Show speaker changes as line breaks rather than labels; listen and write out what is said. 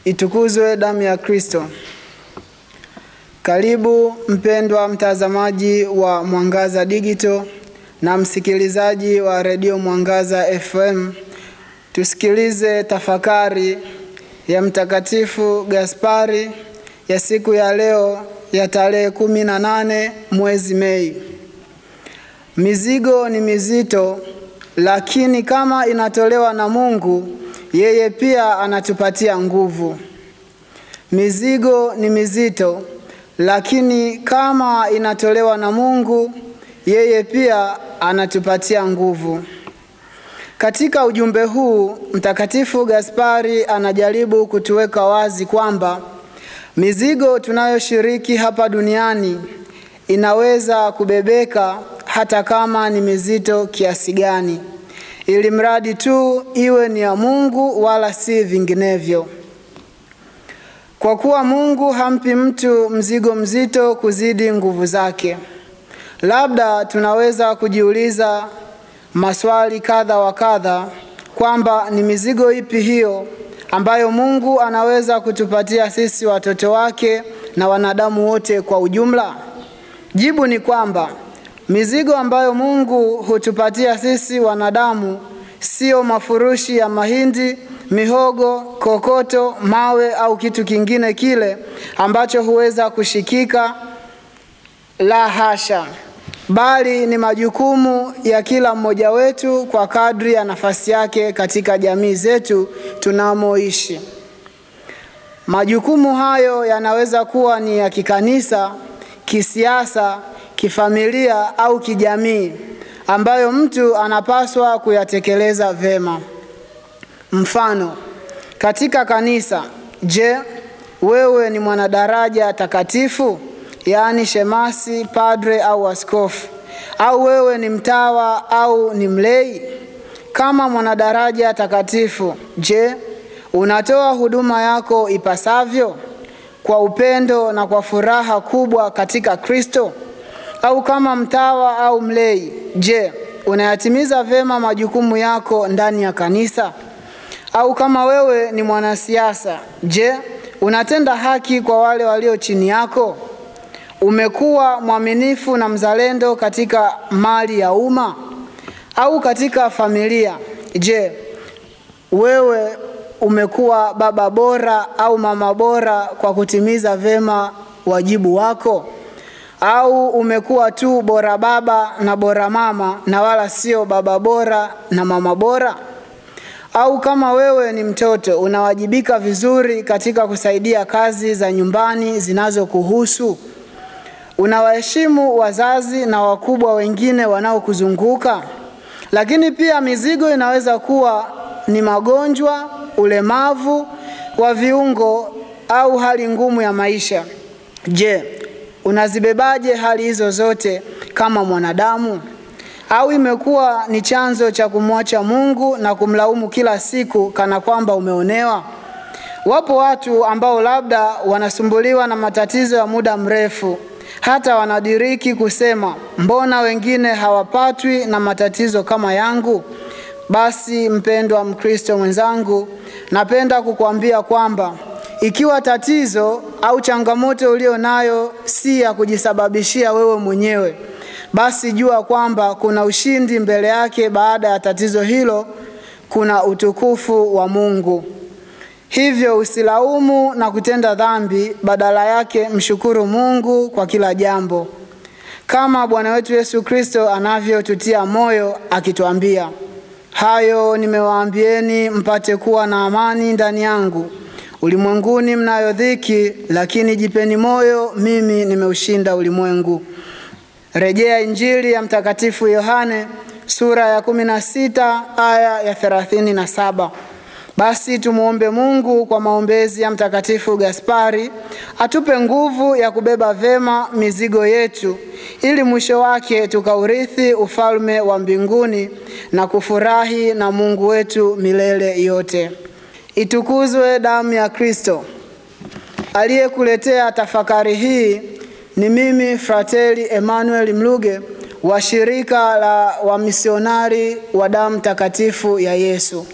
Itukuzwe damu ya Kristo. Karibu mpendwa mtazamaji wa Mwangaza Digital na msikilizaji wa Radio Mwangaza FM. Tusikilize tafakari ya Mtakatifu Gaspari ya siku ya leo ya tarehe 18 mwezi Mei. Mizigo ni mizito, lakini kama inatolewa na Mungu, yeye pia anatupatia nguvu. Mizigo ni mizito, lakini kama inatolewa na Mungu, yeye pia anatupatia nguvu. Katika ujumbe huu, Mtakatifu Gaspari anajaribu kutuweka wazi kwamba mizigo tunayoshiriki hapa duniani inaweza kubebeka hata kama ni mizito kiasi gani, ili mradi tu iwe ni ya Mungu wala si vinginevyo. Kwa kuwa Mungu hampi mtu mzigo mzito kuzidi nguvu zake. Labda tunaweza kujiuliza maswali kadha wa kadha kwamba ni mizigo ipi hiyo ambayo Mungu anaweza kutupatia sisi watoto wake na wanadamu wote kwa ujumla. Jibu ni kwamba mizigo ambayo Mungu hutupatia sisi wanadamu sio mafurushi ya mahindi, mihogo, kokoto, mawe au kitu kingine kile ambacho huweza kushikika. La hasha. Bali ni majukumu ya kila mmoja wetu kwa kadri ya nafasi yake katika jamii zetu tunamoishi. Majukumu hayo yanaweza kuwa ni ya kikanisa, kisiasa, kifamilia au kijamii ambayo mtu anapaswa kuyatekeleza vema. Mfano, katika kanisa, je, wewe ni mwanadaraja takatifu, yaani shemasi, padre au askofu, au wewe ni mtawa au ni mlei? Kama mwanadaraja takatifu, je, unatoa huduma yako ipasavyo kwa upendo na kwa furaha kubwa katika Kristo? Au kama mtawa au mlei, je, unayatimiza vema majukumu yako ndani ya kanisa? Au kama wewe ni mwanasiasa, je, unatenda haki kwa wale walio chini yako? Umekuwa mwaminifu na mzalendo katika mali ya umma? Au katika familia, je, wewe umekuwa baba bora au mama bora kwa kutimiza vema wajibu wako? Au umekuwa tu bora baba na bora mama na wala sio baba bora na mama bora? Au kama wewe ni mtoto, unawajibika vizuri katika kusaidia kazi za nyumbani zinazokuhusu? Unawaheshimu wazazi na wakubwa wengine wanaokuzunguka? Lakini pia mizigo inaweza kuwa ni magonjwa, ulemavu wa viungo au hali ngumu ya maisha. Je, unazibebaje hali hizo zote kama mwanadamu? Au imekuwa ni chanzo cha kumwacha Mungu na kumlaumu kila siku kana kwamba umeonewa? Wapo watu ambao labda wanasumbuliwa na matatizo ya muda mrefu, hata wanadiriki kusema, mbona wengine hawapatwi na matatizo kama yangu? Basi mpendwa Mkristo mwenzangu, napenda kukuambia kwamba ikiwa tatizo au changamoto ulio nayo si ya kujisababishia wewe mwenyewe, basi jua kwamba kuna ushindi mbele yake. Baada ya tatizo hilo kuna utukufu wa Mungu. Hivyo usilaumu na kutenda dhambi, badala yake mshukuru Mungu kwa kila jambo. Kama Bwana wetu Yesu Kristo anavyotutia moyo akituambia, hayo nimewaambieni mpate kuwa na amani ndani yangu. Ulimwenguni mnayo dhiki, lakini jipeni moyo, mimi nimeushinda ulimwengu. Rejea Injili ya Mtakatifu Yohane sura ya 16 aya ya 37. Basi tumuombe Mungu kwa maombezi ya Mtakatifu Gaspari atupe nguvu ya kubeba vema mizigo yetu, ili mwisho wake tukaurithi ufalme wa mbinguni na kufurahi na Mungu wetu milele yote. Itukuzwe damu ya Kristo. Aliyekuletea tafakari hii ni mimi Frateli Emmanuel Mluge wa shirika la wamisionari wa damu takatifu ya Yesu.